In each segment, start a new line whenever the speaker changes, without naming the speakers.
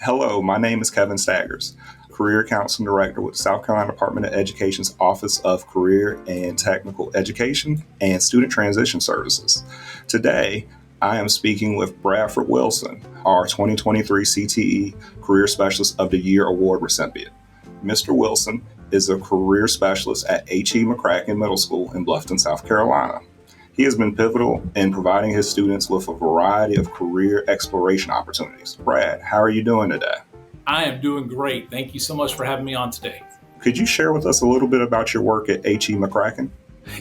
Hello, my name is Kevin Staggers, Career Counseling Director with South Carolina Department of Education's Office of Career and Technical Education and Student Transition Services. Today, I am speaking with Bradford Wilson, our 2023 CTE Career Specialist of the Year Award recipient. Mr. Wilson is a career specialist at H.E. McCracken Middle School in Bluffton, South Carolina. He has been pivotal in providing his students with a variety of career exploration opportunities. Brad, how are you doing today?
I am doing great. Thank you so much for having me on today.
Could you share with us a little bit about your work at H.E. McCracken?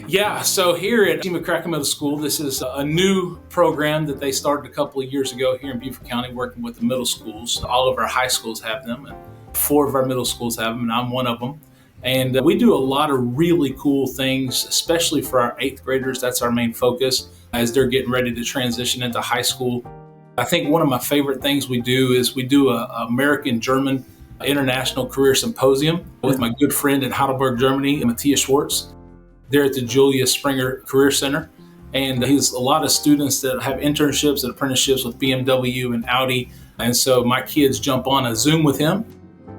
Yeah, so here at H.E. McCracken Middle School, this is a new program that they started a couple of years ago here in Beaufort County, working with the middle schools. All of our high schools have them, and 4 of our middle schools have them, and I'm one of them. And we do a lot of really cool things, especially for our 8th graders. That's our main focus as they're getting ready to transition into high school. I think one of my favorite things we do is we do a American-German International Career Symposium with my good friend in Heidelberg, Germany, Matthias Schwartz. They're at the Julius Springer Career Center. And he has a lot of students that have internships and apprenticeships with BMW and Audi. And so my kids jump on a Zoom with him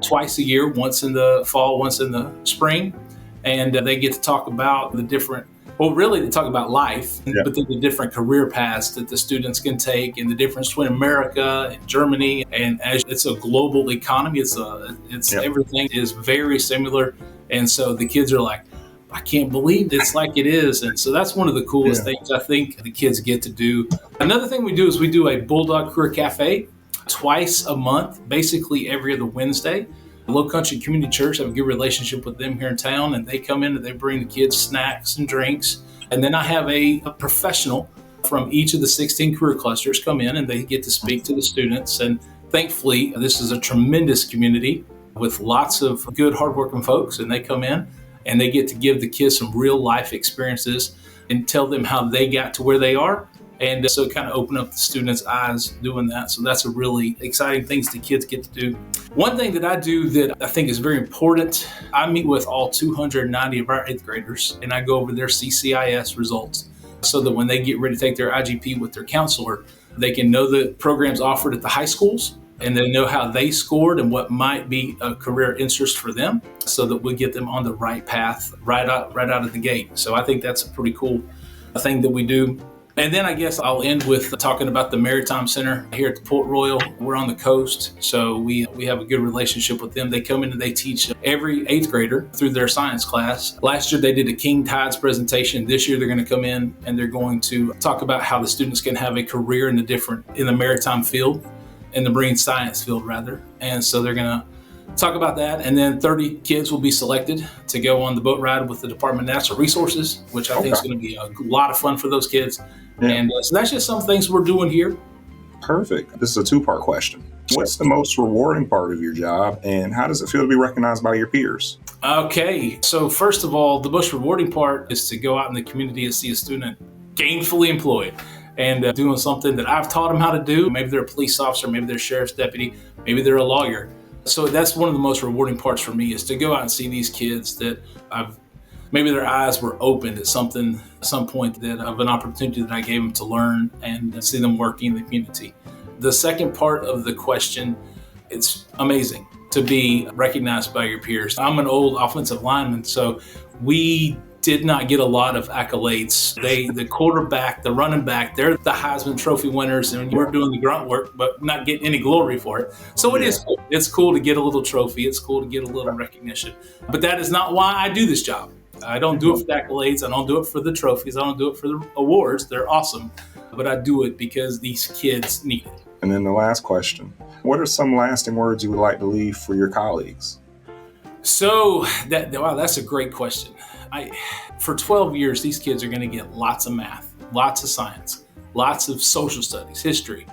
twice a year, once in the fall, once in the spring. And they get to talk about they talk about life, but then the different career paths that the students can take and the difference between America and Germany. And as it's a global economy, everything is very similar. And so the kids are like, I can't believe it's like it is. And so that's one of the coolest things I think the kids get to do. Another thing we do is we do a Bulldog Career Cafe twice a month, basically every other Wednesday. Low Country Community Church, I have a good relationship with them here in town, and they come in and they bring the kids snacks and drinks. And then I have a professional from each of the 16 career clusters come in and they get to speak to the students. And thankfully, this is a tremendous community with lots of good, hardworking folks, and they come in and they get to give the kids some real life experiences and tell them how they got to where they are. And so kind of open up the students' eyes doing that. So that's a really exciting things the kids get to do. One thing that I do that I think is very important, I meet with all 290 of our 8th graders and I go over their CCIS results so that when they get ready to take their IGP with their counselor, they can know the programs offered at the high schools and they know how they scored and what might be a career interest for them so that we get them on the right path right out of the gate. So I think that's a pretty cool thing that we do. And then I guess I'll end with talking about the Maritime Center here at the Port Royal. We're on the coast, so we have a good relationship with them. They come in and they teach every 8th grader through their science class. Last year they did a King Tides presentation. This year they're going to come in and they're going to talk about how the students can have a career in the maritime field, in the marine science field rather. And so they're going to talk about that, and then 30 kids will be selected to go on the boat ride with the Department of Natural Resources, which I think is going to be a lot of fun for those kids. Yeah. And so that's just some things we're doing here.
Perfect. This is a 2-part question. What's the most rewarding part of your job, and how does it feel to be recognized by your peers?
Okay, so first of all, the most rewarding part is to go out in the community and see a student gainfully employed and doing something that I've taught them how to do. Maybe they're a police officer, maybe they're a sheriff's deputy, maybe they're a lawyer. So that's one of the most rewarding parts for me is to go out and see these kids that maybe their eyes were opened at some point that of an opportunity that I gave them to learn and see them working in the community. The second part of the question, it's amazing to be recognized by your peers. I'm an old offensive lineman, so we did not get a lot of accolades. The quarterback, the running back, they're the Heisman Trophy winners, and we're doing the grunt work, but not getting any glory for it. So it is cool. It's cool to get a little trophy. It's cool to get a little recognition. But that is not why I do this job. I don't do it for the accolades. I don't do it for the trophies. I don't do it for the awards. They're awesome. But I do it because these kids need it.
And then the last question, what are some lasting words you would like to leave for your colleagues?
So that's a great question. For 12 years, these kids are going to get lots of math, lots of science, lots of social studies, history.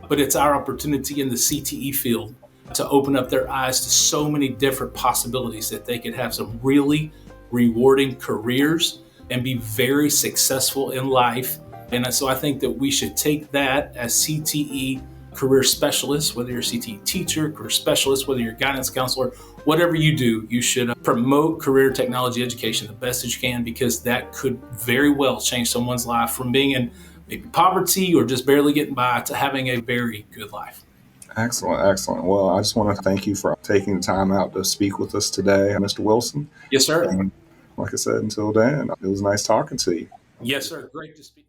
But it's our opportunity in the CTE field to open up their eyes to so many different possibilities that they could have some really rewarding careers and be very successful in life. And so I think that we should take that as CTE career specialists, whether you're a CTE teacher, career specialist, whether you're a guidance counselor, whatever you do, you should promote career technology education the best that you can, because that could very well change someone's life from being in maybe poverty or just barely getting by to having a very good life.
Excellent, excellent. Well, I just want to thank you for taking the time out to speak with us today, Mr. Wilson.
Yes, sir.
And like I said, until then, it was nice talking to you.
Yes, sir. Great to speak.